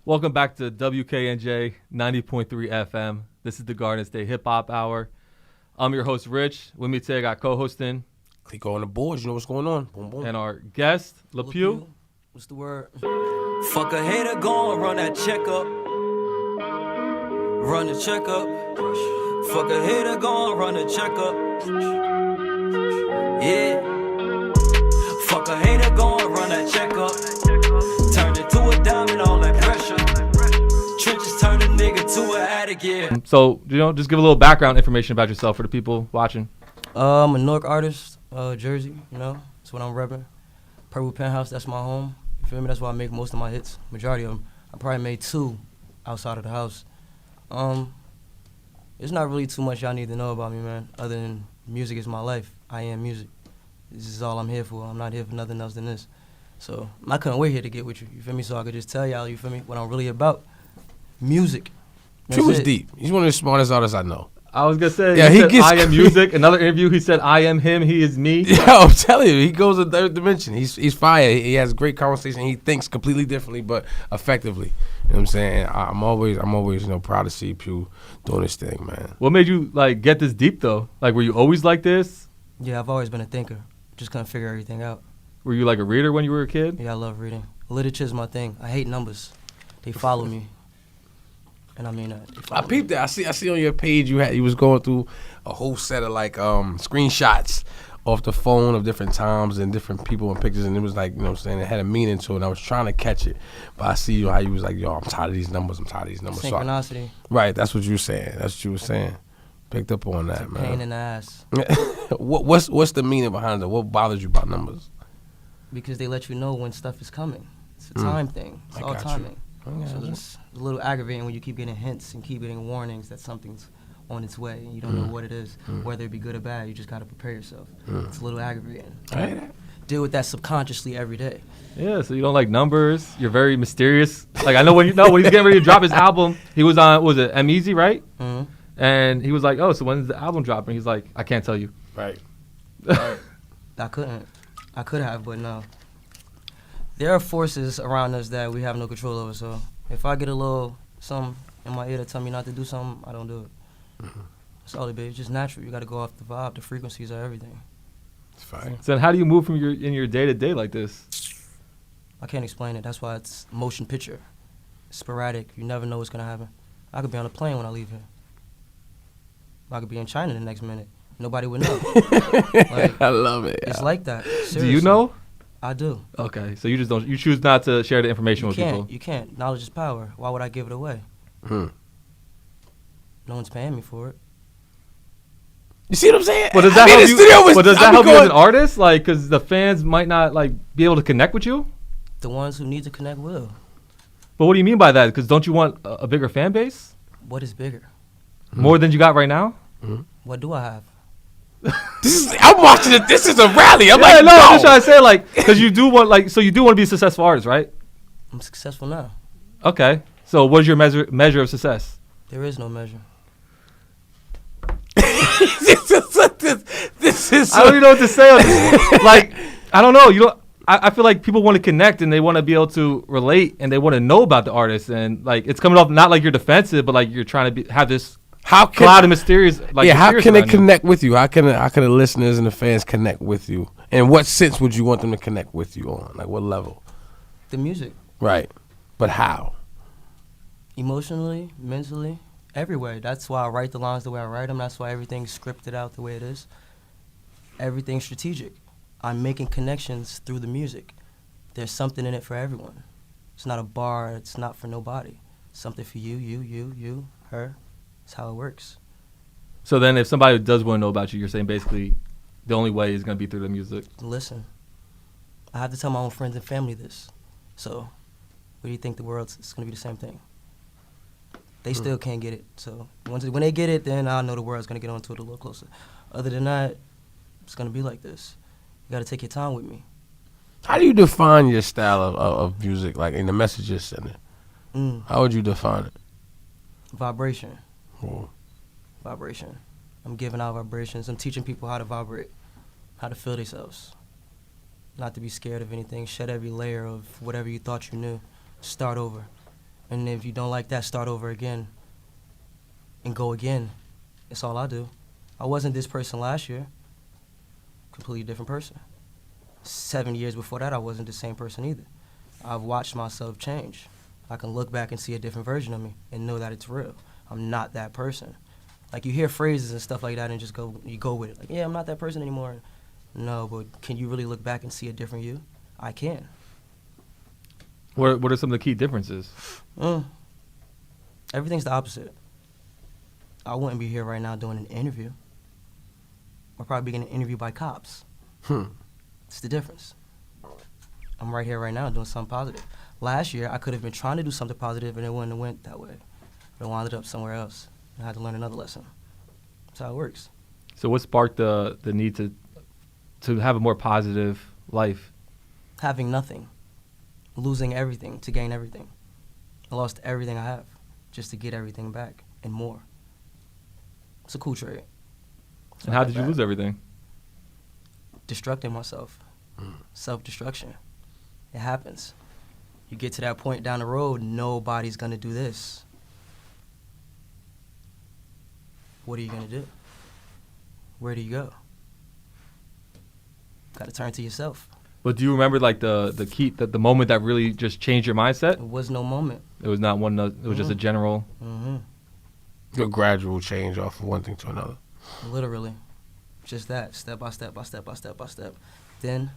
Welcome back to WKNJ 90.3 FM. This is the Garden State Hip Hop Hour. I'm your host, Rich. With me today, I got co-hosting. Clicquot on the boards. You know what's going on. Boom, boom. And our guest, Lepew. What's the word? Fuck a hater, go and run that checkup. Run the checkup. Fuck a hater, go and run the checkup. Yeah. Fuck a hater, go and run that checkup. Turn it to a diamond, all that pressure. Trenches turn a nigga to an addict, yeah. So, just give a little background information about yourself for the people watching. I'm a Newark artist, Jersey, that's what I'm repping. Purple Penthouse, that's my home. You feel me? That's why I make most of my hits, majority of them. I probably made 2 outside of the house. It's not really too much y'all need to know about me, man, other than music is my life. I am music. This is all I'm here for. I'm not here for nothing else than this. So I couldn't wait here to get with you feel me? So I could just tell y'all, you feel me, what I'm really about. Music. True is deep. He's one of the smartest artists I know. I was going to say, yeah, he said, I am music. Another interview, he said, I am him, he is me. Yeah, I'm telling you, he goes to third dimension. He's fire. He has great conversation. He thinks completely differently, but effectively. You know what I'm saying? I'm always proud to see Pew doing this thing, man. What made you, get this deep, though? Were you always like this? Yeah, I've always been a thinker. Just couldn't figure everything out. Were you, a reader when you were a kid? Yeah, I love reading. Literature is my thing. I hate numbers. They follow me. And I mean that. I peeped that. I see on your page you was going through a whole set of screenshots off the phone of different times and different people and pictures, and it was it had a meaning to it, and I was trying to catch it. But I see how you was like, yo, I'm tired of these numbers. Synchronicity. So right, that's what you were saying. Picked up on that, it's a man. pain in the ass. What's the meaning behind it? What bothers you about numbers? Because they let you know when stuff is coming. It's a time thing. It's all timing. So it's a little aggravating when you keep getting hints and keep getting warnings that something's on its way and you don't know what it is, whether it be good or bad. You just got to prepare yourself. It's a little aggravating. Deal with that subconsciously every day. Yeah, so you don't like numbers. You're very mysterious. I know when he's getting ready to drop his album, he was on, what was it, M-Easy, right? Mm-hmm. And he was like, oh, so when's the album dropping? He's like, I can't tell you. Right. I could have, but no. There are forces around us that we have no control over, so if I get a little something in my ear to tell me not to do something, I don't do it. That's all it is. It's just natural. You got to go off the vibe. The frequencies are everything. It's fine. So then how do you move from your day-to-day like this? I can't explain it. That's why it's motion picture. It's sporadic. You never know what's going to happen. I could be on a plane when I leave here. I could be in China the next minute. Nobody would know. I love it. It's like that. Seriously. Do you know? I do. Okay, so you choose not to share the information with people. You can't. Knowledge is power. Why would I give it away? No one's paying me for it. You see what I'm saying? But does that help you as an artist? Because the fans might not be able to connect with you. The ones who need to connect will. But what do you mean by that? Because don't you want a bigger fan base? What is bigger? More than you got right now? What do I have? I'm watching it. This is a rally. I'm I'm just trying to say, because you do want, so you do want to be a successful artist, right? I'm successful now. Okay. So what is your measure of success? There is no measure. This is. I don't even know what to say on this. I don't know. I feel like people want to connect and they want to be able to relate and they want to know about the artist, and it's coming off not like you're defensive, but you're trying to have this. Cloud and mysterious. How can they connect with you? How can the listeners and the fans connect with you? And what sense would you want them to connect with you on? What level? The music. Right. But how? Emotionally, mentally, everywhere. That's why I write the lines the way I write them. That's why everything's scripted out the way it is. Everything's strategic. I'm making connections through the music. There's something in it for everyone. It's not a bar. It's not for nobody. Something for you, her. That's how it works. So then if somebody does want to know about you, you're saying basically the only way is going to be through the music. Listen, I have to tell my own friends and family this. So what do you think it's going to be the same thing? They still can't get it. So when they get it, then I'll know the world's going to get onto it a little closer. Other than that, it's going to be like this. You got to take your time with me. How do you define your style of music, in the message you're sending? How would you define it? Vibration. Vibration. I'm giving out vibrations. I'm teaching people how to vibrate, how to feel themselves. Not to be scared of anything. Shed every layer of whatever you thought you knew. Start over. And if you don't like that, start over again and go again. That's all I do. I wasn't this person last year. Completely different person. 7 years before that, I wasn't the same person either. I've watched myself change. I can look back and see a different version of me and know that it's real. I'm not that person. Like, you hear phrases and stuff like that and just you go with it. Like, yeah, I'm not that person anymore. No, but can you really look back and see a different you? I can. What are some of the key differences? Everything's the opposite. I wouldn't be here right now doing an interview. I'd probably be getting interviewed by cops. It's the difference. I'm right here right now doing something positive. Last year, I could have been trying to do something positive and it wouldn't have went that way. But it wound up somewhere else. I had to learn another lesson. That's how it works. So what sparked the need to have a more positive life? Having nothing. Losing everything to gain everything. I lost everything I have just to get everything back and more. It's a cool trade. And how did you lose everything? Destructing myself. Self-destruction. It happens. You get to that point down the road, nobody's going to do this. What are you going to do? Where do you go? Got to turn to yourself. But do you remember like the moment that really just changed your mindset? It was no moment. It was not one. It was just a general. A gradual change off of one thing to another. Literally, just that, step by step by step by step by step. Then,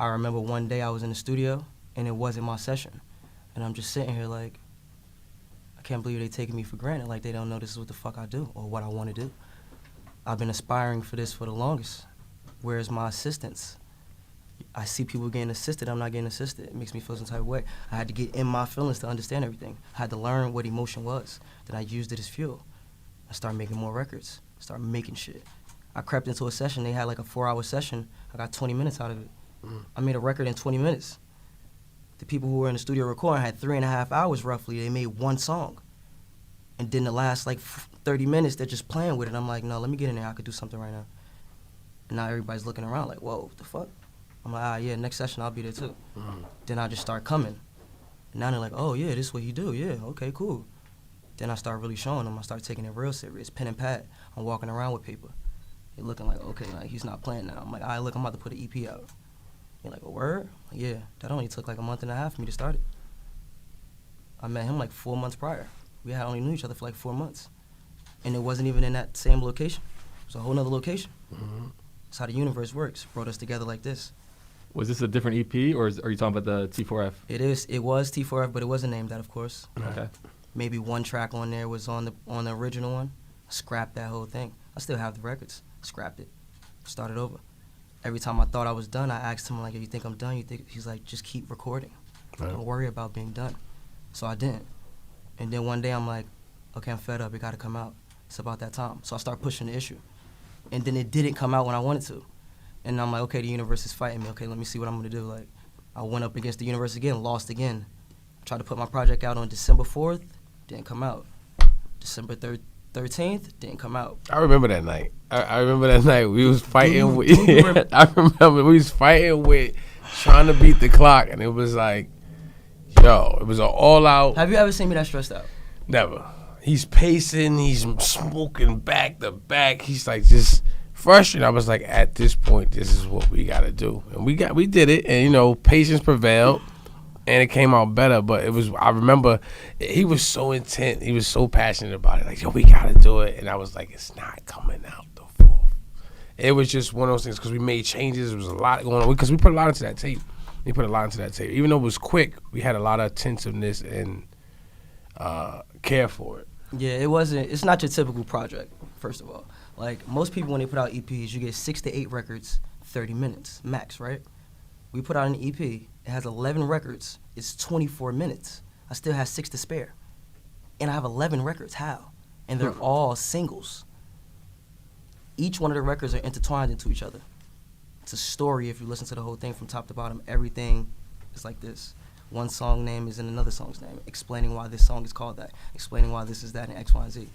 I remember one day I was in the studio and it wasn't my session, and I'm just sitting here like, I can't believe they taking me for granted. Like they don't know this is what the fuck I do or what I want to do. I've been aspiring for this for the longest. Where's my assistance? I see people getting assisted, I'm not getting assisted. It makes me feel some type of way. I had to get in my feelings to understand everything. I had to learn what emotion was. Then I used it as fuel. I started making more records, started making shit. I crept into a session, they had like a 4-hour session. I got 20 minutes out of it. I made a record in 20 minutes. The people who were in the studio recording had 3.5 hours roughly. They made one song. And then the last like 30 minutes, they're just playing with it. I'm like, no, let me get in there, I could do something right now. And now everybody's looking around like, whoa, what the fuck? I'm like, yeah, next session I'll be there too. Then I just start coming. And now they're like, oh yeah, this is what he do, yeah, okay, cool. Then I start really showing them, I start taking it real serious, pen and pad. I'm walking around with people. They're looking like, okay, like he's not playing now. I'm like, all right, look, I'm about to put an EP out. They're like, a word? Like, yeah, that only took like a month and a half for me to start it. I met him like 4 months prior. We had only knew each other for like 4 months. And it wasn't even in that same location. It was a whole nother location. That's how the universe works, brought us together like this. Was this a different EP, or are you talking about the T4F? It was T4F, but it wasn't named that, of course. Okay. Maybe one track on there was on the original one. I scrapped that whole thing. I still have the records. Scrapped it. Started over. Every time I thought I was done, I asked him, like, you think I'm done? He's like, just keep recording. Right. Don't worry about being done. So I didn't. And then one day I'm like, okay, I'm fed up. It got to come out. It's about that time. So I start pushing the issue. And then it didn't come out when I wanted to. And I'm like, okay, the universe is fighting me. Okay, let me see what I'm going to do. Like, I went up against the universe again, lost again. Tried to put my project out on December 4th, didn't come out. December 13th, didn't come out. I remember that night. I remember that night we was fighting with. I remember we was fighting with trying to beat the clock, and it was like, yo, it was an all out. Have you ever seen me that stressed out? Never. He's pacing. He's smoking back to back. He's like just frustrated. I was like, at this point, this is what we got to do, and we did it, and you know, patience prevailed. And it came out better, but it was, I remember, he was so intent, he was so passionate about it, like, yo, we gotta do it. And I was like, it's not coming out the 4th. It was just one of those things, because we made changes, there was a lot going on, because we put a lot into that tape. Even though it was quick, we had a lot of attentiveness and care for it. Yeah, it's not your typical project, first of all. Like, most people, when they put out EPs, you get 6 to 8 records, 30 minutes, max, right? We put out an EP, it has 11 records, it's 24 minutes. I still have 6 to spare. And I have 11 records, how? And they're all singles. Each one of the records are intertwined into each other. It's a story if you listen to the whole thing from top to bottom. Everything is like this. One song name is in another song's name, explaining why this song is called that, explaining why this is that, and X, Y, and Z.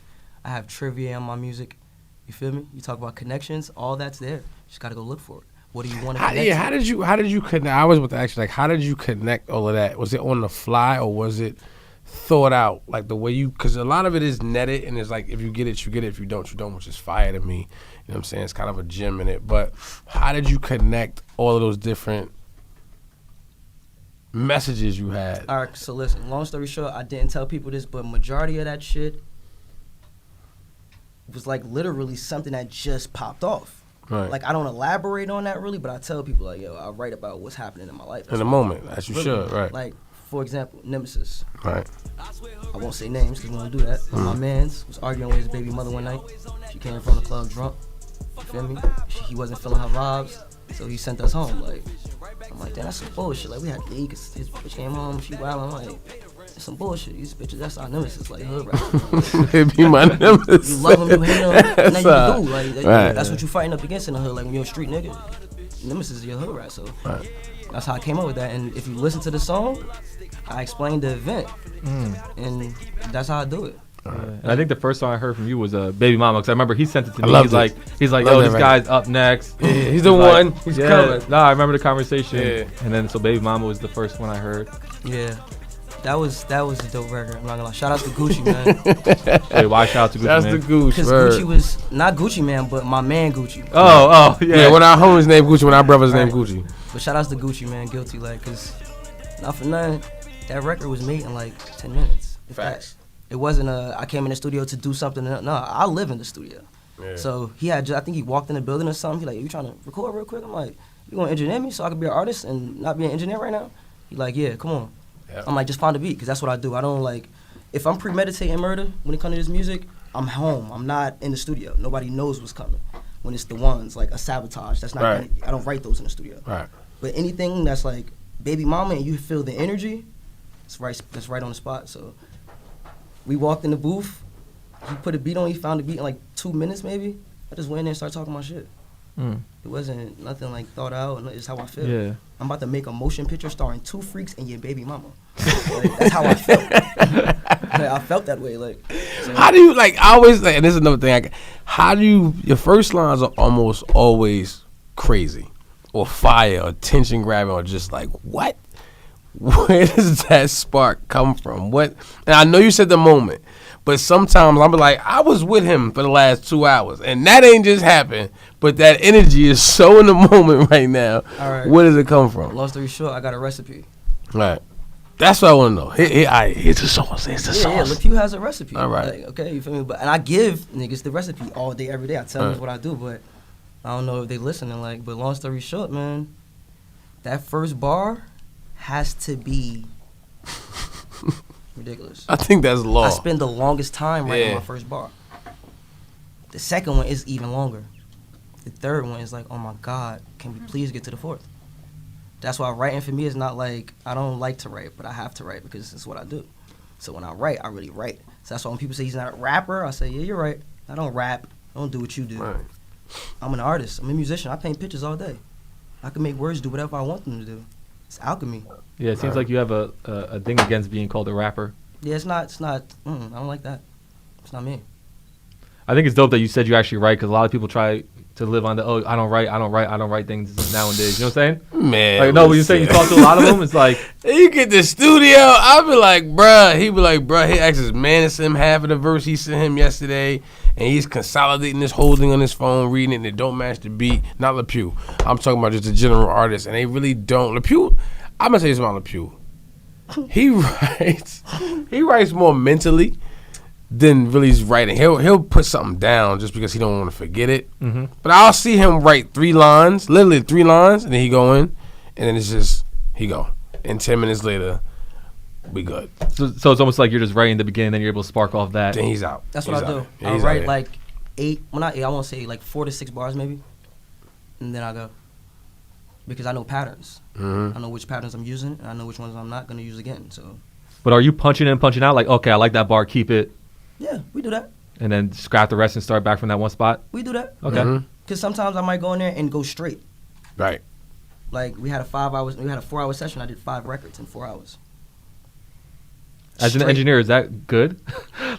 I have trivia in my music, you feel me? You talk about connections, all that's there. You just gotta go look for it. What do you want to connect to? How did you connect? I was about to ask you, like, how did you connect all of that? Was it on the fly, or was it thought out, like the way you, because a lot of it is netted, and it's like if you get it, you get it. If you don't, you don't, which is fire to me. You know what I'm saying? It's kind of a gem in it. But how did you connect all of those different messages you had? All right, so listen, long story short, I didn't tell people this, but majority of that shit was like literally something that just popped off. Right. Like, I don't elaborate on that really, but I tell people, like, yo, I write about what's happening in my life. In the moment, as you really should, right. Like, for example, Nemesis. Right. I won't say names because we don't do that. My mans was arguing with his baby mother one night. She came from the club drunk. You feel me? He wasn't feeling her vibes, so he sent us home. Like, I'm like, damn, that's some bullshit. Like, we had to leave because his bitch came home, she wild. I'm like, it's some bullshit. These bitches, that's our Nemesis. Like, hood rap. They be my Nemesis. You love them, you hate them, and then you do. Like, right. That's what you fighting up against in the hood. Like, when you're a street nigga, Nemesis is your hood rat. So that's how I came up with that. And if you listen to the song, I explained the event, and that's how I do it. And I think the first song I heard from you was Baby Mama, because I remember he sent it to me. He's like, Love yo, this that guy's up next. Yeah, he's the one. He's coming. Nah, I remember the conversation. Yeah. And then so Baby Mama was the first one I heard. Yeah. That was a dope record. I'm not gonna lie. Shout out to Gucci, man. Hey, why shout out to Gucci, That's man? the Gucci. Because Gucci was not Gucci, man, but my man Gucci. Oh, yeah. Yeah, when our homies named Gucci, when our brothers named Gucci. But shout outs to Gucci, man. Guilty, like, because not for nothing, that record was made in like 10 minutes. Facts. It wasn't I came in the studio to do something. No, I live in the studio. Yeah. So he had, I think he walked in the building or something. He like, you trying to record real quick? I'm like, you gonna engineer me so I can be an artist and not be an engineer right now? He like, yeah, come on. Yep. I'm like, just find a beat, because that's what I do. I don't like, if I'm premeditating murder when it comes to this music, I'm home. I'm not in the studio. Nobody knows what's coming. When it's the ones, like a sabotage, that's not, right. I don't write those in the studio. Right. But anything that's like Baby Mama and you feel the energy, that's right on the spot. So we walked in the booth, he put a beat on, he found the beat in like 2 minutes maybe. I just went in there and started talking my shit. It wasn't nothing like thought out, it's how I feel. Yeah. I'm about to make a motion picture starring 2 freaks and your baby mama. Like, that's how I felt. Like, I felt that way. Like, so. How do you, like, I always, like, and this is another thing, how do you, your first lines are almost always crazy or fire or tension grabbing or just like, what? Where does that spark come from? What? And I know you said the moment, but sometimes I'm like, I was with him for the last 2 hours, and that ain't just happened, but that energy is so in the moment right now. All right. Where does it come from? Long story short, I got a recipe. Right. That's what I want to know. Here's the sauce. Here's the sauce. Yeah, Lepew has a recipe. All right. Like, okay, you feel me? And I give niggas the recipe all day, every day. I tell them what I do, but I don't know if they listening. Like, but long story short, man, that first bar has to be ridiculous. I think that's law. I spend the longest time writing my first bar. The second one is even longer. The third one is like, oh my God, can we please get to the fourth? That's why writing for me is not like, I don't like to write, but I have to write because it's what I do. So when I write, I really write. So that's why when people say he's not a rapper, I say, yeah, you're right. I don't rap. I don't do what you do. Right. I'm an artist. I'm a musician. I paint pictures all day. I can make words do whatever I want them to do. It's alchemy. Yeah, it seems like you have a thing against being called a rapper. Yeah, it's not, I don't like that. It's not me. I think it's dope that you said you actually write, because a lot of people try to live on the, I don't write things nowadays. You know what I'm saying? Man. Like, no, when you say you talk to a lot of them, it's like. You get the studio, I'll be like, bruh. He be like, bruh, he actually managed him half of the verse he sent him yesterday, and he's consolidating this whole thing on his phone, reading it, and it don't match the beat. Not Lepew. I'm talking about just a general artist, and they really don't. Lepew, I'm going to tell you something about Lepew. He writes more mentally than really he's writing. He'll put something down just because he don't want to forget it. Mm-hmm. But I'll see him write 3 lines, literally 3 lines, and then he go in, and then it's just, he go. And 10 minutes later, we good. So it's almost like you're just writing the beginning, then you're able to spark off that. Then he's out. That's what I do. Yeah, I write like 8, well not 8, I want to say like 4 to 6 bars maybe, and then I go. Because I know patterns. Mm-hmm. I know which patterns I'm using, and I know which ones I'm not going to use again. So. But are you punching in, punching out? Like, okay, I like that bar, keep it. Yeah, we do that. And then scrap the rest and start back from that one spot? We do that. Okay. Because sometimes I might go in there and go straight. Right. Like, we had a 4-hour session. I did 5 records in 4 hours. As an engineer, is that good?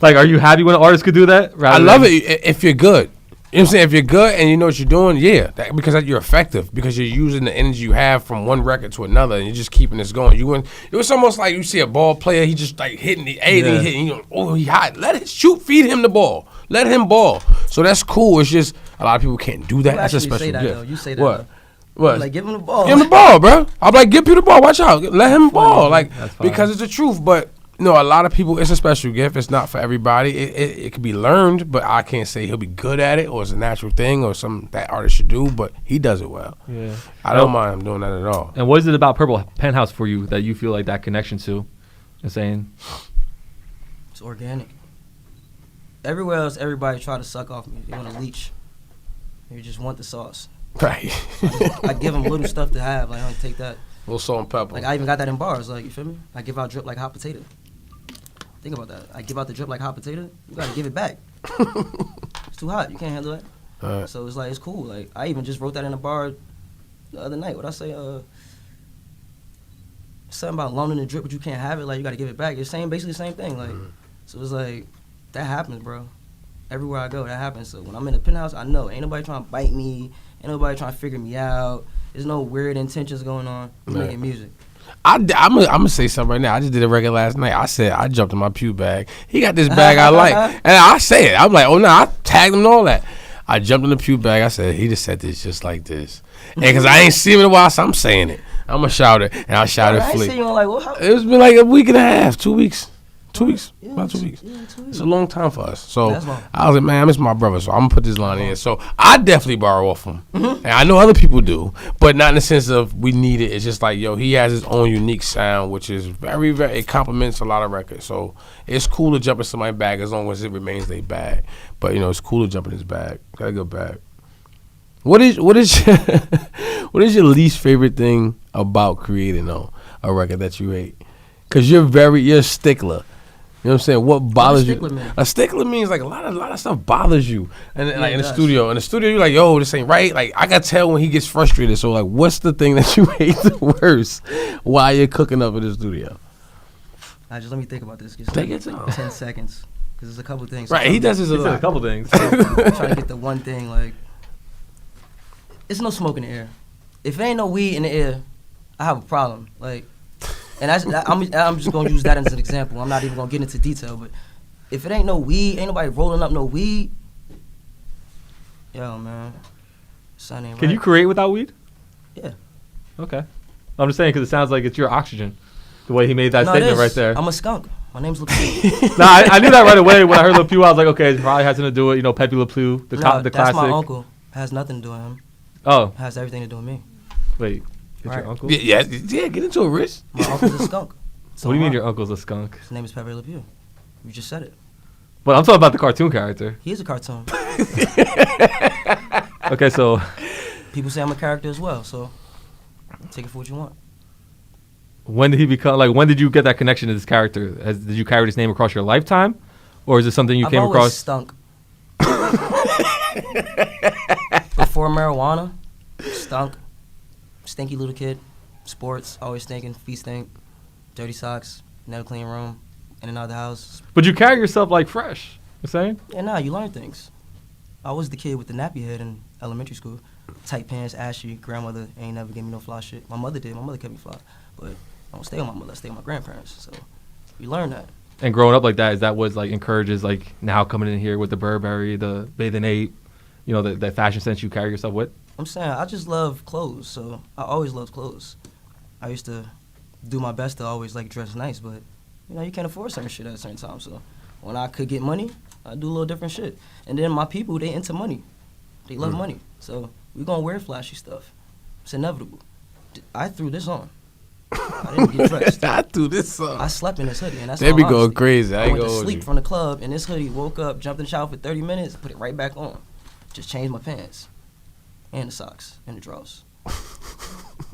Like, are you happy when an artist could do that? I love it if you're good. You know what I'm saying? If you're good and you know what you're doing, because you're effective, because you're using the energy you have from one record to another, and you're just keeping this going. It was almost like you see a ball player, he just like hitting anything he hitting. You know, oh, he hot. Let it shoot. Feed him the ball. Let him ball. So that's cool. It's just a lot of people can't do that. That's a special gift. Though. You say that. What? Though. What? Like, give him the ball. Give him the ball, bro. I'm like, give people the ball. Watch out. Let him ball. Like, because it's the truth. But no, a lot of people, it's a special gift. It's not for everybody. It can be learned, but I can't say he'll be good at it or it's a natural thing or something that artist should do, but he does it well. Yeah. I don't mind him doing that at all. And what is it about Purple Penthouse for you that you feel like that connection to? You're saying? It's organic. Everywhere else, everybody try to suck off me. They want to leech. They just want the sauce. Right. I give them little stuff to have. Like, I don't take that. A little salt and pepper. Like, I even got that in bars. Like, you feel me? I give out drip like hot potato. Think about that. I give out the drip like hot potato. You gotta give it back. It's too hot. You can't handle that. Right. So it's like, it's cool. Like, I even just wrote that in a bar the other night. What I say? Something about loaning the drip, but you can't have it. Like, you gotta give it back. It's basically the same thing. Like, so it's like, that happens, bro. Everywhere I go, that happens. So when I'm in the penthouse, I know ain't nobody trying to bite me. Ain't nobody trying to figure me out. There's no weird intentions going on. I'm making music. I'm gonna say something right now. I just did a record last night. I said I jumped in my Pew bag. He got this bag I like, and I say it. I'm like, oh no, I tagged him and all that. I jumped in the Pew bag. I said he just said this just like this, and because I ain't seen him in a while, so I'm saying it. I'm gonna shout it, and I shouted I Fleet. ain't seen you in like what? It's been like a week and a half, 2 weeks. 2 weeks, Yeah, about 2 weeks. Yeah, 2 weeks. It's a long time for us. So That's long. I was like, man, I miss my brother, so I'm gonna put this line in. So I definitely borrow off him, and I know other people do, but not in the sense of we need it. It's just like, yo, he has his own unique sound, which is very, very. It complements a lot of records. So it's cool to jump in somebody's bag as long as it remains their bag. But you know, it's cool to jump in his bag. Got a good bag. What is what is your least favorite thing about creating a record that you hate? Because you're a stickler. You know what I'm saying? What bothers you? A stickler means like a lot of stuff bothers you. And like in the studio. In the studio, you're like, yo, this ain't right. Like, I got to tell when he gets frustrated. So, like, what's the thing that you hate the worst while you're cooking up in the studio? Just let me think about this. Just Take like your time. 10 seconds. Because there's a couple things. Right, he does this a lot. A couple things. I'm trying to get the one thing, like, it's no smoke in the air. If there ain't no weed in the air, I have a problem. Like, and I'm just going to use that as an example. I'm not even going to get into detail, but if it ain't no weed, ain't nobody rolling up no weed, yo, man, son ain't right. Can you create without weed? Yeah. Okay. I'm just saying because it sounds like it's your oxygen. The way he made that statement right there. I'm a skunk. My name's Lepew. Nah, I knew that right away when I heard Lepew. I was like, okay, it probably has something to do with, Pepe Lepew, the classic. That's my uncle. It has nothing to do with him. Oh. It has everything to do with me. Wait. It's Right. your uncle? Yeah, get into it, Rich. My uncle's a skunk. So What do you mean am I. your uncle's a skunk? His name is Pepe Lepew. You just said it. But I'm talking about the cartoon character. He is a cartoon. Okay, so People say I'm a character as well, so take it for what you want. when did he become, when did you get that connection to this character? Did you carry this name across your lifetime? Or is it something you I've came always across? stunk. Before marijuana, stunk. Stinky little kid. Sports, always stinking. Feet stink. Dirty socks. Never clean room. In and out of the house. But you carry yourself fresh. You saying? Yeah, nah, you learn things. I was the kid with the nappy head in elementary school. Tight pants, ashy. Grandmother ain't never gave me no fly shit. My mother did. My mother kept me fly. But I don't stay with my mother. I stay with my grandparents. So you learn that. And growing up like that, is that what encourages now coming in here with the Burberry, the bathing ape, that fashion sense you carry yourself with? I'm saying I just love clothes, so I always loved clothes. I used to do my best to always dress nice, but you can't afford certain shit at a certain time. So when I could get money, I do a little different shit. And then my people, they into money. They love money. So we gonna wear flashy stuff. It's inevitable. I threw this on. I didn't get dressed. I threw this on. I slept in this hoodie, and that's They all be going honesty. crazy. I ain't went to gonna hold sleep you. from the club in this hoodie, woke up, jumped in the shower for 30 minutes, put it right back on. Just changed my pants. And the socks. And the drawers.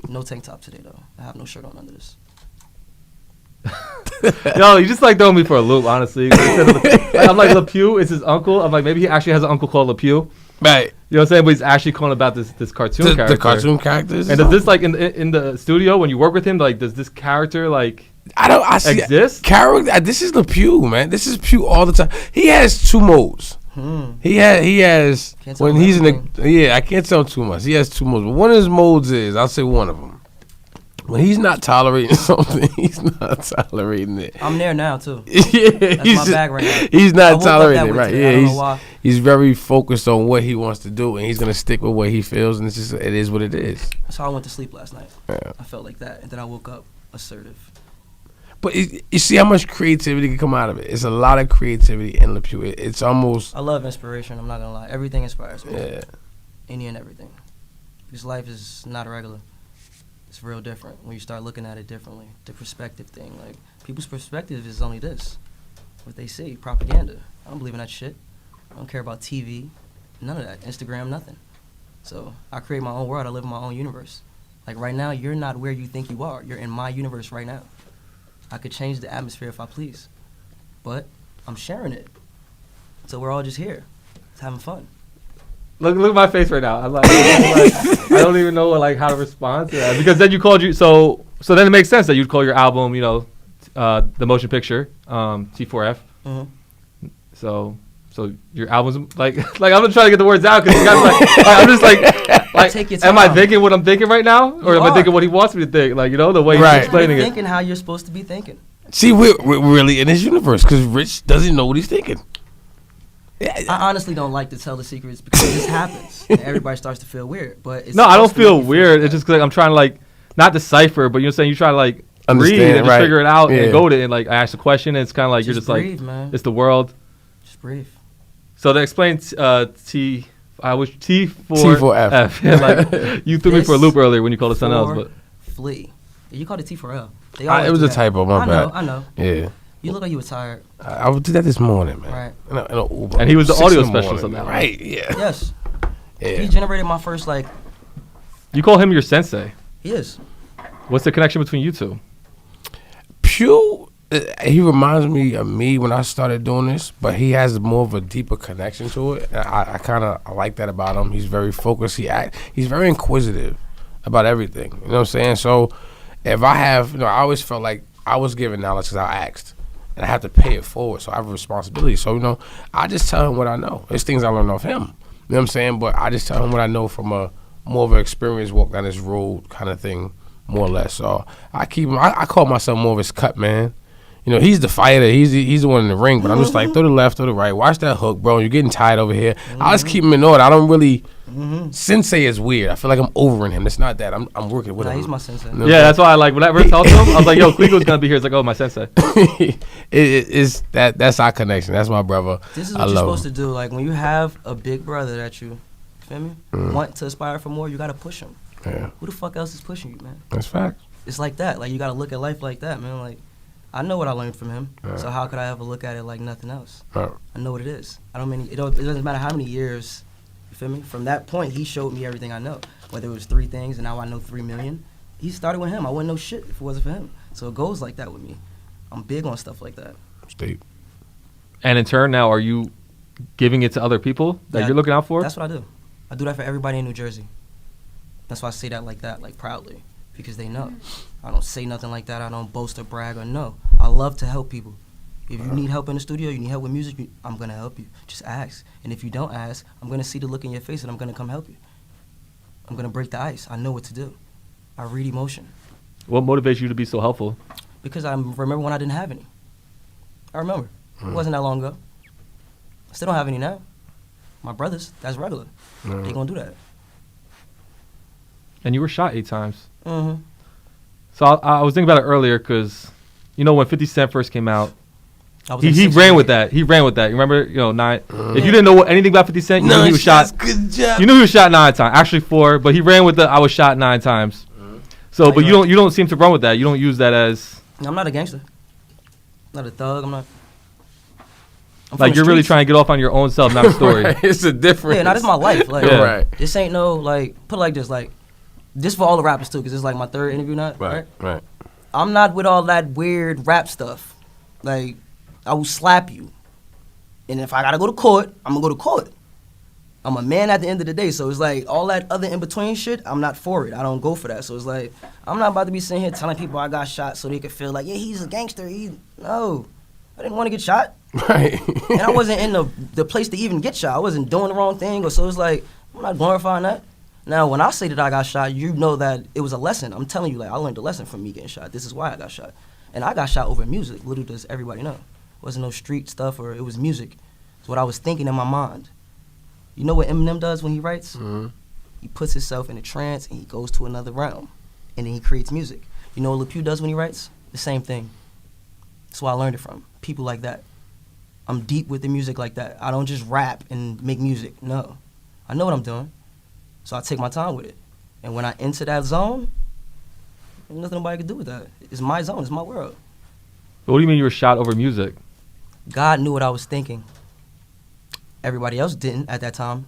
No tank top today, though. I have no shirt on under this. Yo, you just throwing me for a loop, honestly. I'm like, Lepew is his uncle. I'm like, maybe he actually has an uncle called Lepew. Right. You know what I'm saying? But he's actually calling about this cartoon character. The cartoon characters. And does this in the studio when you work with him, does this character I see exist? Character. This is Lepew, man. This is Pew all the time. He has two modes. He has Can't tell when him he's everything. I can't tell him too much. He has two modes. But one of his modes is, I'll say one of them. When he's not tolerating something, he's not tolerating it. I'm there now too. Yeah, That's my bag right now. He's I not woke up that tolerating it, way right? today. I don't know why. He's very focused on what he wants to do, and he's gonna stick with what he feels, and it's just it is what it is. That's how I went to sleep last night. Yeah. I felt like that, and then I woke up assertive. But you see how much creativity can come out of it. It's a lot of creativity in Lepew. It's almost I love inspiration. I'm not gonna lie. Everything inspires me. yeah. Any and everything. Because life is not regular. It's real different when you start looking at it differently. The perspective thing, like people's perspective is only this, what they see, propaganda. I don't believe in that shit. I don't care about TV, none of that. Instagram, nothing. So I create my own world. I live in my own universe. Like right now, you're not where you think you are. You're in my universe right now. I could change the atmosphere if I please, but I'm sharing it. So we're all just here, it's having fun. Look at my face right now. I'm like, I don't even know how to respond to that, because then you called you so then it makes sense that you'd call your album, the motion picture, T4F. Mm-hmm. So your album's like I'm just trying to get the words out, because I'm just like Take your am I time. thinking what I'm thinking right now, or You am I are. thinking what he wants me to think? The way Right. he's explaining You're it. thinking how you're supposed to be thinking. See, we're really in his universe because Rich doesn't know what he's thinking. I honestly don't like to tell the secrets because it just happens. And everybody starts to feel weird. But it's No, I don't supposed to make feel you weird. good. It's just 'cause, I'm trying to not decipher, but you're saying you try to read Understand, and just right. figure it out Yeah. and go to it, and I ask a question, and it's kind of like you're Just just breathe, man. it's the world. Just breathe. So to explain I was T4F. Yeah, you threw me for a This loop earlier when you called it something else, for but flee. Yeah, you called it T4L. They It always was do a that. typo, my bad. I know. Yeah, You look like you were tired. I did that this morning, man. Right. In a Uber. And he was the 6 audio in the specialist morning, on that man. one. Right? Yeah. Yes. Yeah. He generated my first, you call him your sensei. he is. What's the connection between you two? Pew, he reminds me of me when I started doing this, but he has more of a deeper connection to it. And I kind of like that about him. He's very focused. He's very inquisitive about everything. You know what I'm saying? So if I have, I always felt like I was given knowledge because I asked, and I have to pay it forward. So I have a responsibility. So I just tell him what I know. There's things I learned off him. You know what I'm saying? But I just tell him what I know from a more of an experience, walk down this road kind of thing, more or less. So I keep him. I call myself more of his cut man. He's the fighter. He's the one in the ring. But I'm just like, throw the left, throw the right. Watch that hook, bro. You're getting tired over here. I just keep him in order. I don't really. Sensei is weird. I feel like I'm overing him. It's not that. I'm working with Nah, him. he's my sensei. No. Yeah, that's why whenever I talked to him, I was like, yo, Clicquot's gonna be here. It's like, oh, my sensei. It's that's our connection. That's my brother. This is I what you're love supposed him. to do. Like when you have a big brother that you feel me, want to aspire for more, you gotta push him. Yeah, Who the fuck else is pushing you, man? that's fact. It's like that. Like you gotta look at life like that, man. Like I know what I learned from him, Yeah. so how could I ever look at it like nothing else? Right. I know what it is. It doesn't matter how many years. You feel me? From that point, he showed me everything I know. Whether it was 3 things and now I know 3 million. He started with him. I wouldn't know shit if it wasn't for him. So it goes like that with me. I'm big on stuff like that. Steve. And in turn, now are you giving it to other people that Yeah, you're looking out for? That's what I do. I do that for everybody in New Jersey. That's why I say that like that, like proudly, because they know. I don't say nothing like that. I don't boast or brag or no. I love to help people. If you need help in the studio, you need help with music, I'm going to help you. Just ask. And if you don't ask, I'm going to see the look in your face and I'm going to come help you. I'm going to break the ice. I know what to do. I read emotion. What motivates you to be so helpful? Because I remember when I didn't have any. I remember. It wasn't that long ago. I still don't have any now. My brothers, that's regular. They going to do that. And you were shot 8 times. Mm-hmm. So I was thinking about it earlier because, when 50 Cent first came out, I was in he 6th ran grade. with that. He ran with that. You remember, 9. If you didn't know anything about 50 Cent, you knew he was shot. Good job. You knew he was shot 9 times. Actually 4, but he ran with the I was shot 9 times. So, but you don't seem to run with that. You don't use that as I'm not a gangster. I'm not a thug. I'm from like the you're really streets. trying to get off on your own self, not a story. Right. It's a difference. Yeah, now this is my life. Like, Yeah. Right. this ain't no, put it like this, this for all the rappers too, because it's like my 3rd interview now, right? Right. I'm not with all that weird rap stuff. Like, I will slap you. And if I gotta go to court, I'm gonna go to court. I'm a man at the end of the day, so it's like all that other in-between shit, I'm not for it. I don't go for that. So it's like, I'm not about to be sitting here telling people I got shot so they can feel like, yeah, he's a gangster. No. I didn't want to get shot. Right. And I wasn't in the place to even get shot. I wasn't doing the wrong thing. Or so it's like, I'm not glorifying that. Now, when I say that I got shot, you know that it was a lesson. I'm telling you, like, I learned a lesson from me getting shot. This is why I got shot. And I got shot over music. Little does everybody know. It wasn't no street stuff or it was music. It's what I was thinking in my mind. You know what Eminem does when he writes? Mm-hmm. He puts himself in a trance and he goes to another realm. And then he creates music. You know what Lepew does when he writes? The same thing. That's where I learned it from. People like that. I'm deep with the music like that. I don't just rap and make music. No. I know what I'm doing. So I take my time with it. And when I enter that zone, there's nothing nobody can do with that. It's my zone. It's my world. But what do you mean you were shot over music? God knew what I was thinking. Everybody else didn't at that time.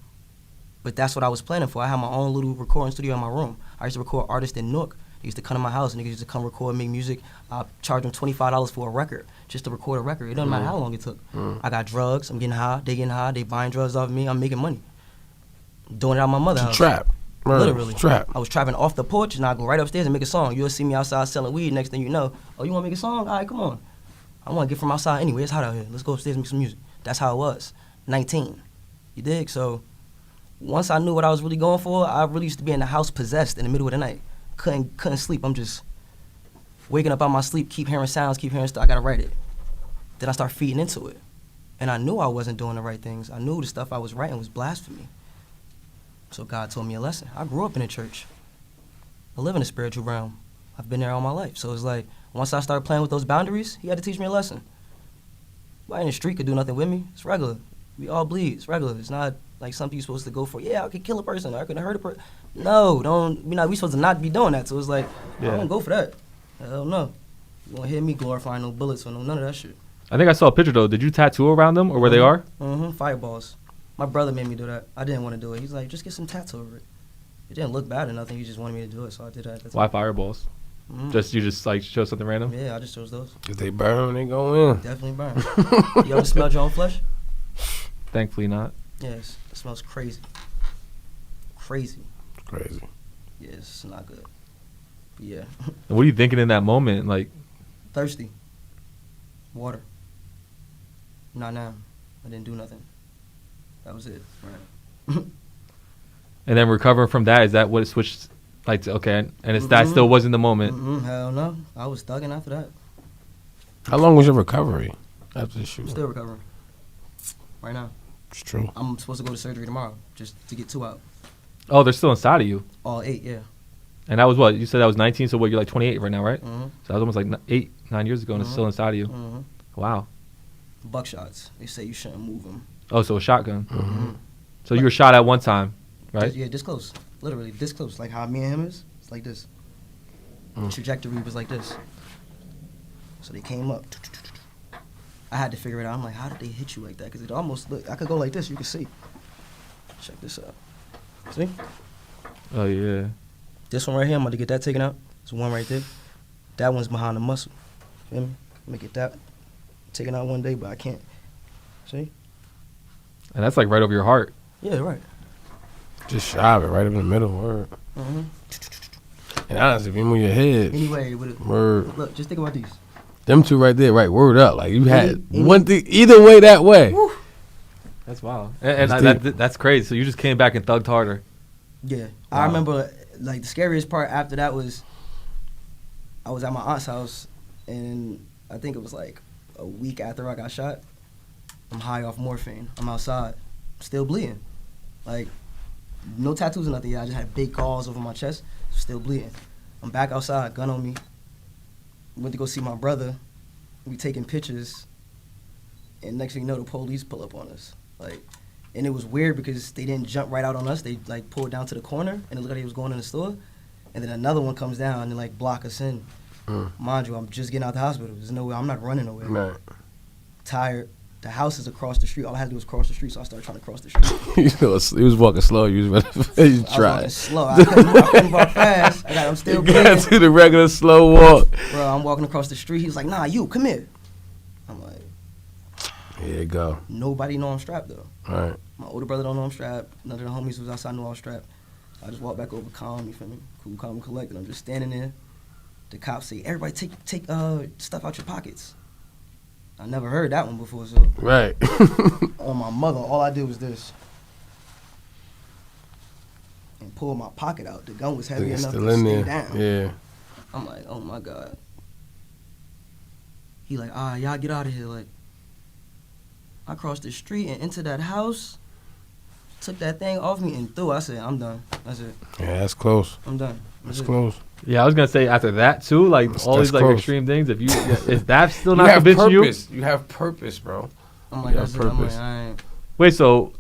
But that's what I was planning for. I had my own little recording studio in my room. I used to record artists in Newark. They used to come to my house and niggas used to come record, make music. I charge them $25 for a record, just to record a record. It doesn't matter how long it took. I got drugs. I'm getting high. They getting high. They buying drugs off of me. I'm making money. Doing it out of my mother's house. Trap. Right. Literally. Trap. I was trapping off the porch and I'd go right upstairs and make a song. You'll see me outside selling weed. Next thing you know, oh, you want to make a song? All right, come on. I want to get from outside anyway. It's hot out here. Let's go upstairs and make some music. That's how it was. 19. You dig? So once I knew what I was really going for, I really used to be in the house possessed in the middle of the night. Couldn't sleep. I'm just waking up out my sleep, keep hearing sounds, keep hearing stuff. I got to write it. Then I start feeding into it. And I knew I wasn't doing the right things. I knew the stuff I was writing was blasphemy. So God told me a lesson. I grew up in a church. I live in a spiritual realm. I've been there all my life. So it's like, once I started playing with those boundaries, he had to teach me a lesson. Nobody in the street could do nothing with me. It's regular. We all bleed. It's regular. It's not like something you're supposed to go for. Yeah, I could kill a person. I could hurt a person. No, don't. We supposed to not be doing that. So it's like, I don't go for that. Hell no. You won't hear me glorifying no bullets or none of that shit. I think I saw a picture though. Did you tattoo around them or where they are? Mm-hmm. Fireballs. My brother made me do that. I didn't want to do it. He's like, just get some tats over it. It didn't look bad or nothing. He just wanted me to do it, so I did that. Why fireballs? Mm-hmm. You just like chose something random? Yeah, I just chose those. If they burn, they go in. Definitely burn. You ever smelled your own flesh? Thankfully not. Yes, it smells crazy. Crazy. Crazy. Yeah, it's not good. But yeah. And what are you thinking in that moment? Like, Thirsty. Water. Not now. I didn't do nothing. That was it. Right. and then recovering from that, is that what it switched like to, okay, and it's that still wasn't the moment? Hell no. I was thugging after that. How long was your recovery after the shoot? I'm still recovering. Right now. It's true. I'm supposed to go to surgery tomorrow just to get 2 out. Oh, they're still inside of you. All 8, yeah. And that was what? You said that was 19, so what, you're like 28 right now, right? Mm-hmm. So that was almost like 8, 9 years ago, and it's still inside of you. Mm-hmm. Wow. Buckshots. They say you shouldn't move them. Oh, so a shotgun. Mm-hmm. So you were shot at one time, right? Yeah, this close. Literally, this close. Like how me and him is. It's like this. The trajectory was like this. So they came up. I had to figure it out. I'm like, how did they hit you like that? Because it almost looked, I could go like this. You can see. Check this out. See? Oh, yeah. This one right here, I'm about to get that taken out. There's one right there. That one's behind the muscle. Feel me? Let me get that taken out one day, but I can't. See? And that's like right over your heart. Yeah, right. Just shove it right in the middle. Word. Mm-hmm. And honestly, if you move your head, Anyway, with it, word. look, just think about these. Them two right there, right? Word up. Like you had Any- one thing, either way, that way. Woo. That's wild. And that's crazy. So you just came back and thugged harder. Yeah. Wow. I remember, like, the scariest part after that was I was at my aunt's house, and I think it was like a week after I got shot. I'm high off morphine. I'm outside, still bleeding. Like, no tattoos or nothing. Yeah, I just had big gauze over my chest, still bleeding. I'm back outside, gun on me. Went to go see my brother. We taking pictures, and next thing you know, the police pull up on us. Like, and it was weird because they didn't jump right out on us. They like pulled down to the corner, and it looked like he was going in the store. And then another one comes down and like block us in. Mind you, I'm just getting out the hospital. There's no way. I'm not running nowhere. Right. Tired. The house is across the street. All I had to do was cross the street, so I started trying to cross the street. He was walking slow. You was I was trying. walking slow. I couldn't walk fast. I'm still You got bleeding. to the regular slow walk. Bro, I'm walking across the street. He was like, nah, you, come here. I'm like, Here you go. nobody know I'm strapped, though. All right. My older brother don't know I'm strapped. None of the homies who was outside knew I was strapped. I just walked back over calm, you feel me? Cool, calm, and collected. I'm just standing there. The cops say, everybody take stuff out your pockets. I never heard that one before, so. Right. On my mother, all I did was this. And pull my pocket out. The gun was heavy It's enough still to in stay there. down. Yeah. I'm like, oh my God. He like, y'all get out of here. Like, I crossed the street and into that house, took that thing off me and threw. I said, I'm done. That's it. Yeah, that's close. I'm done. That's close. Yeah, I was gonna say after that too, like all That's these like close. extreme things. If that's still You not have convincing you, purpose. You have purpose, bro. I'm like, Yeah, that's it. I'm like, purpose. I ain't. wait. So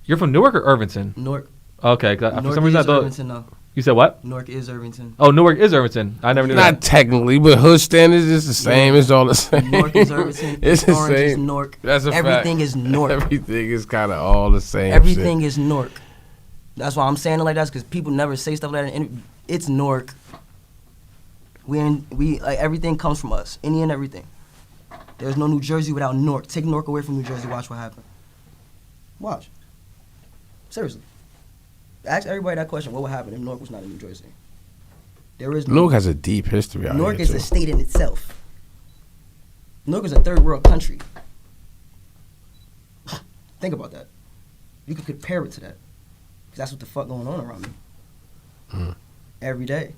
you're from Newark or Irvington? Newark. Okay, 'cause for Newark some reason I is thought Irvington, though. you said what? Newark is Irvington. Oh, Newark is Irvington. I never knew Not that. technically, but hood standards is the same. It's all the same. Newark is Irvington. It's the Orange is same. Newark. That's a Everything fact. is Newark. Everything is kind of all the same. Everything shit. is Newark. That's why I'm saying it like that, because people never say stuff like that. It's Newark. We like everything comes from us. Any and everything. There's no New Jersey without Newark. Take Newark away from New Jersey. Watch what happens. Watch. Seriously. Ask everybody that question. What would happen if Newark was not in New Jersey? There is no. Newark has a deep history out Newark here, is too. a state in itself. Newark is a third world country. Think about that. You could compare it to that. 'Cause that's what the fuck going on around me. Mm. Every day.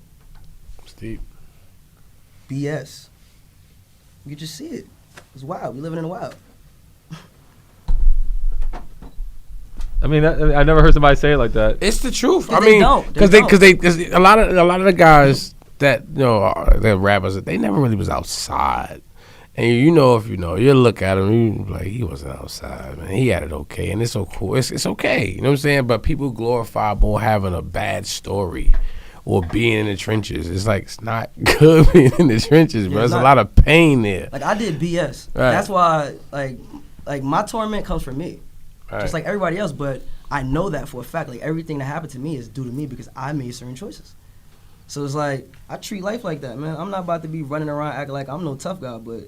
It's deep. BS. You can just see it. It's wild. We living in the wild. I mean, I never heard somebody say it like that. It's the truth. Yeah, I they mean, don't. because They cause a lot of the guys that they're rappers, they never really was outside. And if you look at him, you be like, he wasn't outside, man. He had it okay, and it's so cool. It's okay, you know what I'm saying? But people glorify more having a bad story or being in the trenches. It's like, it's not good being in the trenches, bro. Yeah, There's a not- lot of pain there. Like, I did BS. Right. That's why, like my torment comes from me. Right. Just like everybody else, but I know that for a fact. Like, everything that happened to me is due to me because I made certain choices. So it's like, I treat life like that, man. I'm not about to be running around acting like I'm no tough guy, but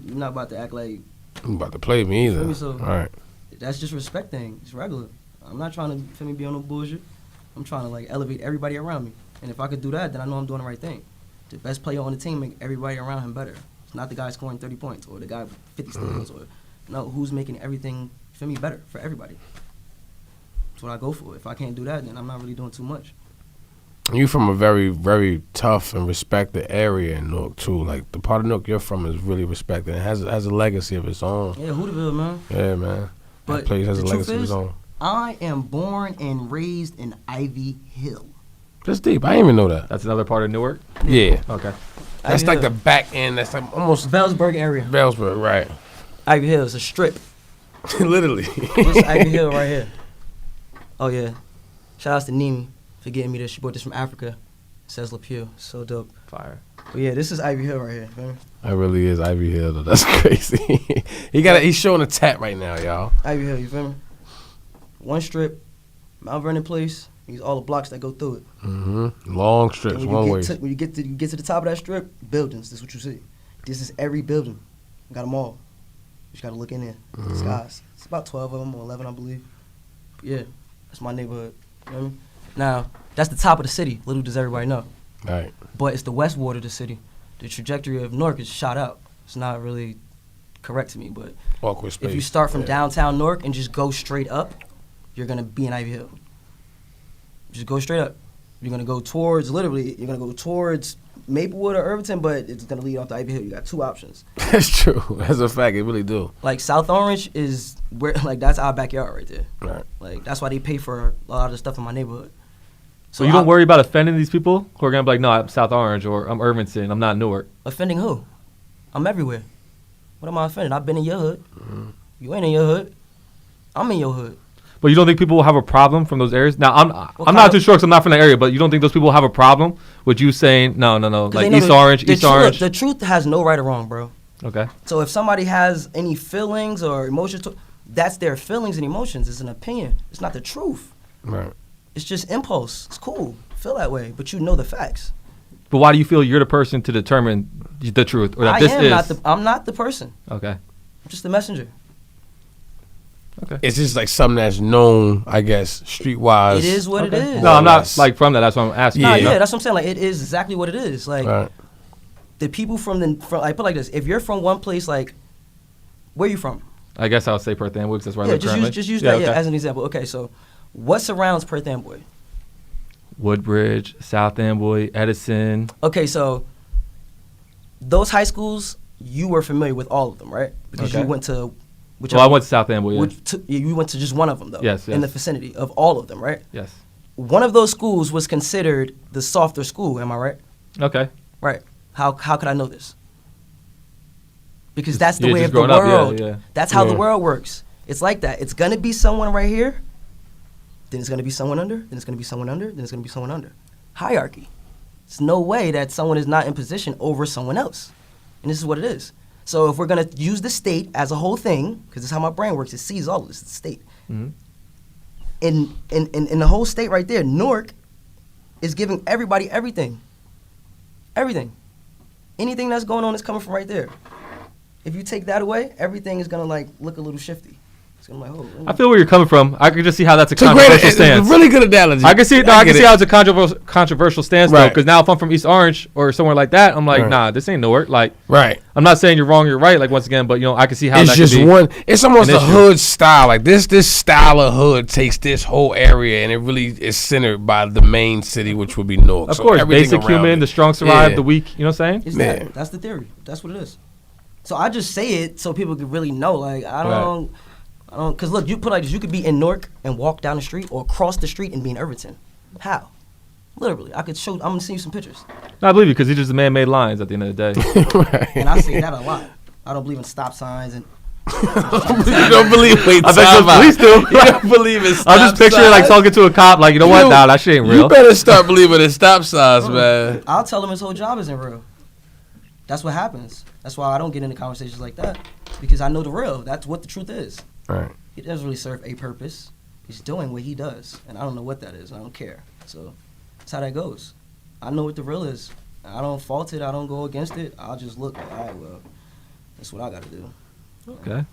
you're not about to act like You about to play me either. Feel me? So- All right. that's just respect thing. It's regular. I'm not trying to, be on no bullshit. I'm trying to, like, elevate everybody around me. And if I could do that, then I know I'm doing the right thing. The best player on the team make everybody around him better. It's not the guy scoring 30 points or the guy with 50 steals or no, who's making everything, better for everybody. That's what I go for. If I can't do that, then I'm not really doing too much. You from a very, very tough and respected area in Newark too. Like the part of Newark you're from is really respected. It has a legacy of its own. Yeah, Hooterville, man. Yeah, man. But That place has a the truth legacy of its is, own. I am born and raised in Ivy Hill. That's deep. I didn't even know that. That's another part of Newark. Yeah. Okay. That's Ivy like Hill. the back end. That's like almost Bellsburg area. Bellsburg, right? Ivy Hill is a strip. Literally. This is Ivy Hill right here. Oh yeah. Shout outs to Nimi for getting me this. She bought this from Africa. It says Lepew. So dope. Fire. But yeah, this is Ivy Hill right here. Feel me? That really is Ivy Hill though. That's crazy. He's showing a tat right now, y'all. Ivy Hill, you feel me? One strip, Mount Vernon Place. These all the blocks that go through it. Long strips, And one way. when you get to the top of that strip, buildings. This is what you see. This is every building. Got them all. You just gotta look in there. The skies. It's about 12 of them or 11, I believe. But yeah, that's my neighborhood. You know what I mean? Now, that's the top of the city. Little does everybody know. Right. But it's the west ward of the city. The trajectory of Newark is shot out. It's not really correct to me, but Awkward space. if you start from Yeah. downtown Newark and just go straight up, you're gonna be in Ivy Hill. Just go straight up. You're gonna go towards Maplewood or Irvington, but it's gonna lead off to Ivy Hill. You got two options. That's true. That's a fact. It really do. Like South Orange is where, like, that's our backyard right there. Right. Like, that's why they pay for a lot of the stuff in my neighborhood. So you don't worry about offending these people who are gonna be like, no, I'm South Orange or I'm Irvington. I'm not Newark. Offending who? I'm everywhere. What am I offending? I've been in your hood. You ain't in your hood. I'm in your hood. But you don't think people will have a problem from those areas? Now, I'm kind not of- too sure because I'm not from that area, but you don't think those people will have a problem with you saying, no, 'Cause like they know East Orange. The truth has no right or wrong, bro. Okay. So if somebody has any feelings or emotions, that's their feelings and emotions. It's an opinion. It's not the truth. Right. It's just impulse. It's cool. Feel that way, but you know the facts. But why do you feel you're the person to determine the truth or that I'm not the person. Okay. I'm just the messenger. Okay. It's just like something that's known, I guess, streetwise. It is what it Okay. is. No, I'm not Yes. like from that. That's what I'm asking. Nah, Yeah. yeah, that's what I'm saying. Like, it is exactly what it is. Like, Right. the people from I put it like this: if you're from one place, like Where you from? I guess I'll say Perth Amboy because that's where I Yeah, live currently. just use that okay. as an example. Okay, so what surrounds Perth Amboy? Woodbridge, South Amboy, Edison. Okay, so those high schools, you were familiar with all of them, right? Because you went to Well, I went to South Amboy, yeah. You went to just one of them, though. Yes. In the vicinity of all of them, right? Yes. One of those schools was considered the softer school, am I right? Okay. Right. How could I know this? Because that's the Yeah, way just of the growing up, yeah, world. yeah. That's how the world works. It's like that. It's going to be someone right here, then it's going to be someone under, then it's going to be someone under, then it's going to be someone under. Hierarchy. There's no way that someone is not in position over someone else. And this is what it is. So if we're going to use the state as a whole thing, because this is how my brain works, it sees all of this, it's the state. Mm-hmm. In the whole state right there, Newark is giving everybody everything. Everything. Anything that's going on is coming from right there. If you take that away, everything is gonna like look a little shifty. It's gonna like, oh. I feel where you're coming from. I can just see how that's a controversial stance. It's a really good analogy. I can see. I can see how it's a controversial stance though, Right. because now if I'm from East Orange or somewhere like that, I'm like, Right. nah, this ain't Newark. Like, Right. I'm not saying you're wrong, you're right. Like once again, but I can see how It's that just could be one. It's almost an a issue. hood style. Like this style of hood takes this whole area, and it really is centered by the main city, which would be Newark. Of So course, everything basic around human, it. the strong survive, Yeah. the weak. You know what I'm saying? It's Man. that. That's the theory. That's what it is. So I just say it so people can really know. Like I don't, because look, you put like this. You could be in Newark and walk down the street, or cross the street and be in Irvington. How? Literally, I could show. I'm gonna send you some pictures. No, I believe you because these are just man-made lines at the end of the day. And I say that a lot. I don't believe in stop signs and. You don't believe? Wait, I bet time the out. police do. You don't believe in stop I'll just picture it like signs? talking to a cop, like, you know what? Nah, that shit ain't You real. better start believing in stop signs, man. I'll tell him his whole job isn't real. That's what happens. That's why I don't get into conversations like that, because I know the real. That's what the truth is. Right. He doesn't really serve a purpose. He's doing what he does, and I don't know what that is. I don't care. So that's how that goes. I know what the real is. I don't fault it. I don't go against it. I'll just look like, all right, well, that's what I got to do. Okay.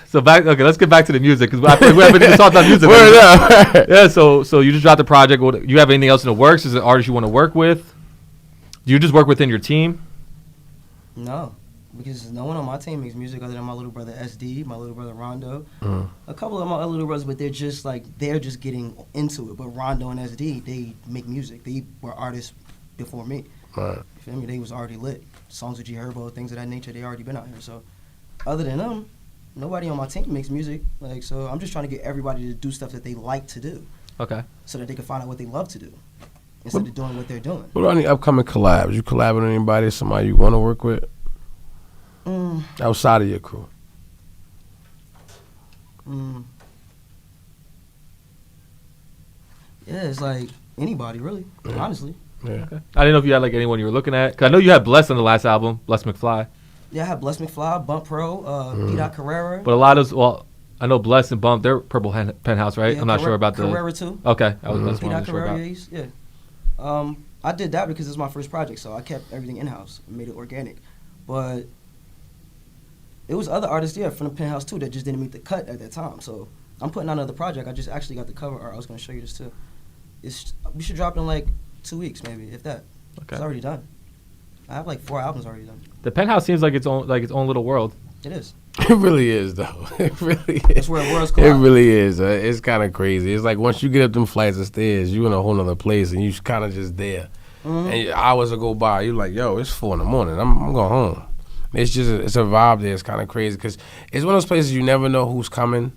So let's get back to the music because we haven't even talked about music. Word up. Yeah. So you just dropped the project. You have anything else in the works? Is it artists you want to work with? Do you just work within your team? No, because no one on my team makes music other than my little brother SD, my little brother Rondo, a couple of my other little brothers, but they're just getting into it. But Rondo and SD, they make music. They were artists before me. Right. You feel me? They was already lit. Songs with G Herbo, things of that nature, they already been out here. So other than them, nobody on my team makes music. Like, so I'm just trying to get everybody to do stuff that they like to do, Okay. so that they can find out what they love to do instead of doing what they're doing. What about any upcoming collabs? You collab with anybody, somebody you want to work with? Outside of your crew? Yeah, it's like anybody, really, honestly. Yeah. Okay. I didn't know if you had like anyone you were looking at. Cause I know you had Bless on the last album, Bless McFly. Yeah, I have Bless McFly, Bump Pro, B. Carrera. But a lot of I know Bless and Bump, they're Purple Penthouse, right? Yeah, I'm not sure about the. Carrera too. Okay, that's what I B. wasn't sure Carrera, about. yeah. I did that because it's my first project, so I kept everything in-house and made it organic. But it was other artists, from the Penthouse too, that just didn't meet the cut at that time. So I'm putting out another project. I just actually got the cover art. I was going to show you this too. We should drop it in like 2 weeks, maybe, if that. Okay. It's already done. I have like 4 albums already done. The Penthouse seems like its own little world. It is. It really is, though. It really is. That's where worlds It collide. really is. It's kind of crazy. It's like once you get up them flights of stairs, you in a whole nother place, and you kind of just there. And hours will go by. You're like, yo, it's 4 a.m. I'm going home. It's just it's a vibe there. It's kind of crazy because it's one of those places you never know who's coming,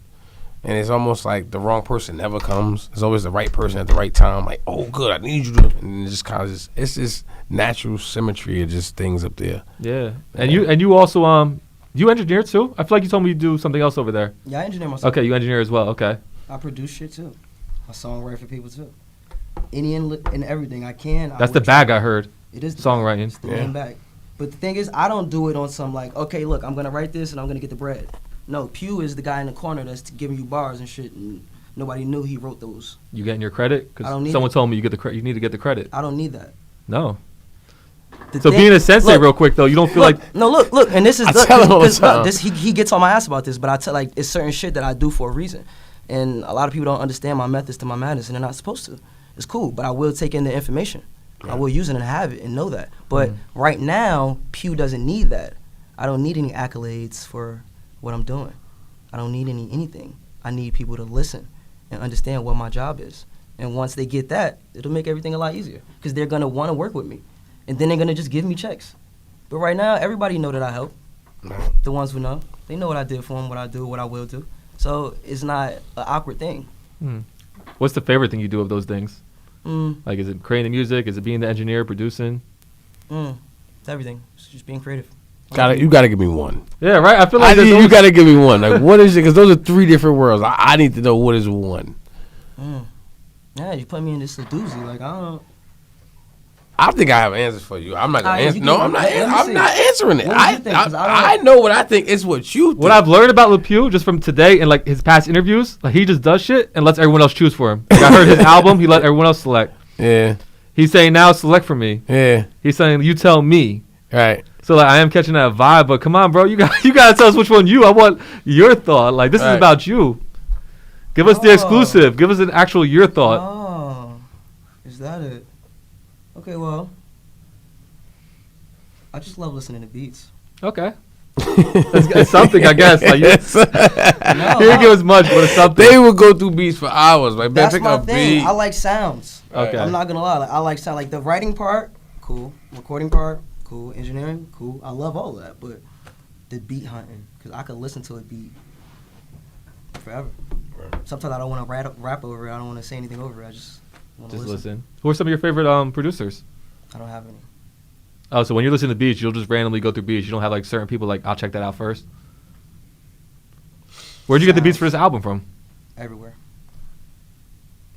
and it's almost like the wrong person never comes. It's always the right person at the right time. Like, oh, good, I need you to. And it just kind of it's just natural symmetry of just things up there. Yeah. And you also you engineer too? I feel like you told me you do something else over there. Yeah, I engineer myself. Okay, you engineer as well. Okay. I produce shit too. I songwrite for people too. Any and everything I can. That's the bag I heard. It is the Songwriting. It's the main bag. But the thing is, I don't do it on some like, okay, look, I'm gonna write this and I'm gonna get the bread. No, Pew is the guy in the corner that's giving you bars and shit, and nobody knew he wrote those. You getting your credit? I don't need someone it. told me you need to get the credit. I don't need that. No. The So thing- being a sensei look, real quick though, you don't feel look, like no, look, and this is I tell him all the time. this he gets on my ass about this, but I tell like it's certain shit that I do for a reason, and a lot of people don't understand my methods to my madness, and they're not supposed to. It's cool, but I will take in the information. I will use it and have it and know that. But right now, Pew doesn't need that. I don't need any accolades for what I'm doing. I don't need anything. I need people to listen and understand what my job is. And once they get that, it'll make everything a lot easier because they're going to want to work with me. And then they're going to just give me checks. But right now, everybody know that I help. The ones who know. They know what I did for them, what I do, what I will do. So it's not an awkward thing. What's the favorite thing you do of those things? Like, is it creating the music? Is it being the engineer, producing? It's everything. It's just being creative. You gotta give me one. Yeah, right. I feel like you gotta give me one. Like, what is it? Because those are 3 different worlds. I need to know what is one. Yeah, you put me in this doozy. Like, I don't know. I think I have answers for you. I'm not gonna answer. No, I'm not. I'm not answering it. I know what I think. It's what you think. What I've learned about Lepew just from today and like his past interviews, like he just does shit and lets everyone else choose for him. Like, I heard his album, he let everyone else select. Yeah. He's saying now select for me. Yeah. He's saying you tell me. Right. So like I am catching that vibe, but come on, bro, you gotta tell us which one you. I want your thought. Like this is about you. Give us the exclusive. Give us an actual your thought. Oh, is that it? Okay, well, I just love listening to beats. Okay. It's something, I guess. Like, yes. No, he didn't give us much, but it's something. They would go through beats for hours. Like, that's pick my up thing. beat. I like sounds. Okay. I'm not gonna lie. Like, I like sound. Like the writing part, cool. Recording part, cool. Engineering, cool. I love all of that, but the beat hunting, because I could listen to a beat forever. Sometimes I don't want to rap over it. I don't want to say anything over it. I just want to listen. Who are some of your favorite producers? I don't have any. Oh, so when you're listening to beats, you'll just randomly go through beats. You don't have like certain people like, I'll check that out first. Where'd you get the beats for this album from? Everywhere.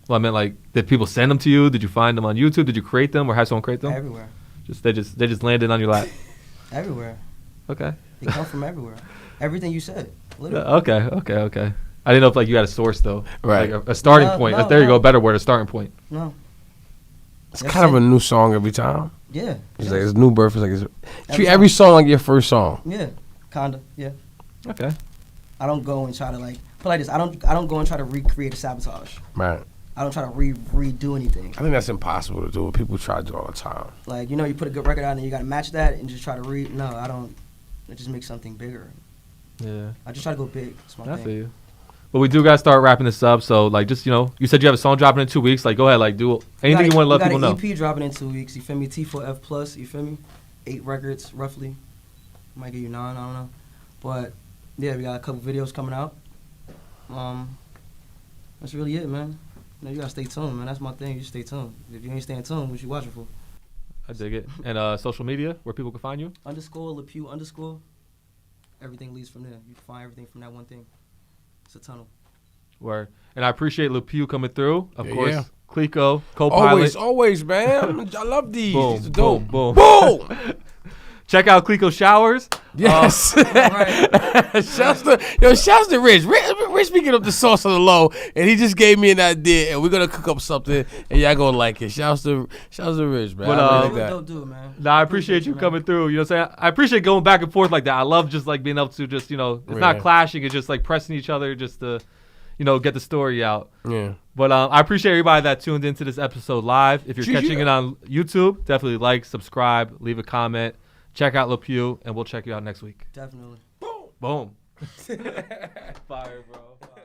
Well, I meant like, did people send them to you? Did you find them on YouTube? Did you create them or have someone create them? Everywhere. They just landed on your lap. Everywhere. Okay. They come from everywhere. Everything you said. Literally. Okay. I didn't know if like you had a source though. Right. Like a starting point. There you go. Better word. A starting point. No. It's kind of a new song every time. Yeah. It's like it's new birth. It's like treat every song like your first song. Yeah. Kinda. Yeah. Okay. I don't go and try to like put like this. I don't go and try to recreate a sabotage. Right. I don't try to redo anything. I think that's impossible to do. People try to do all the time. Like, you put a good record out and you got to match that and just try to No, I don't. It just makes something bigger. Yeah. I just try to go big. That's my thing. I feel you. But we do got to start wrapping this up. So, like, just, you said you have a song dropping in 2 weeks. Like, go ahead. Like, do anything you want to let people know. We got an EP dropping in 2 weeks. You feel me? T4F+. You feel me? 8 records, roughly. Might give you 9. I don't know. But, yeah, we got a couple videos coming out. That's really it, man. You got to stay tuned, man. That's my thing. You just stay tuned. If you ain't staying tuned, what you watching for? I dig it. And social media, where people can find you? _Lepew_. Everything leads from there. You can find everything from that one thing. It's a tunnel. Word. And I appreciate Lepew coming through. Of course, yeah. Clicquot, co-pilot. Always, man. I love these. Boom, these are dope. boom. Check out Clicquot Showers. Yes. Shouts to Rich. Rich be getting up the sauce on the low, and he just gave me an idea, and we're gonna cook up something, and y'all gonna like it. Shouts to Rich, man. But, I really like that. Don't do it, man. Nah, I appreciate you coming through. You know what I'm saying? I appreciate going back and forth like that. I love just like being able to just, it's not clashing. It's just like pressing each other just to, get the story out. Yeah. But I appreciate everybody that tuned into this episode live. If you're catching it on YouTube, definitely like, subscribe, leave a comment. Check out Lepew, and we'll check you out next week. Definitely. Boom. Fire, bro. Fire.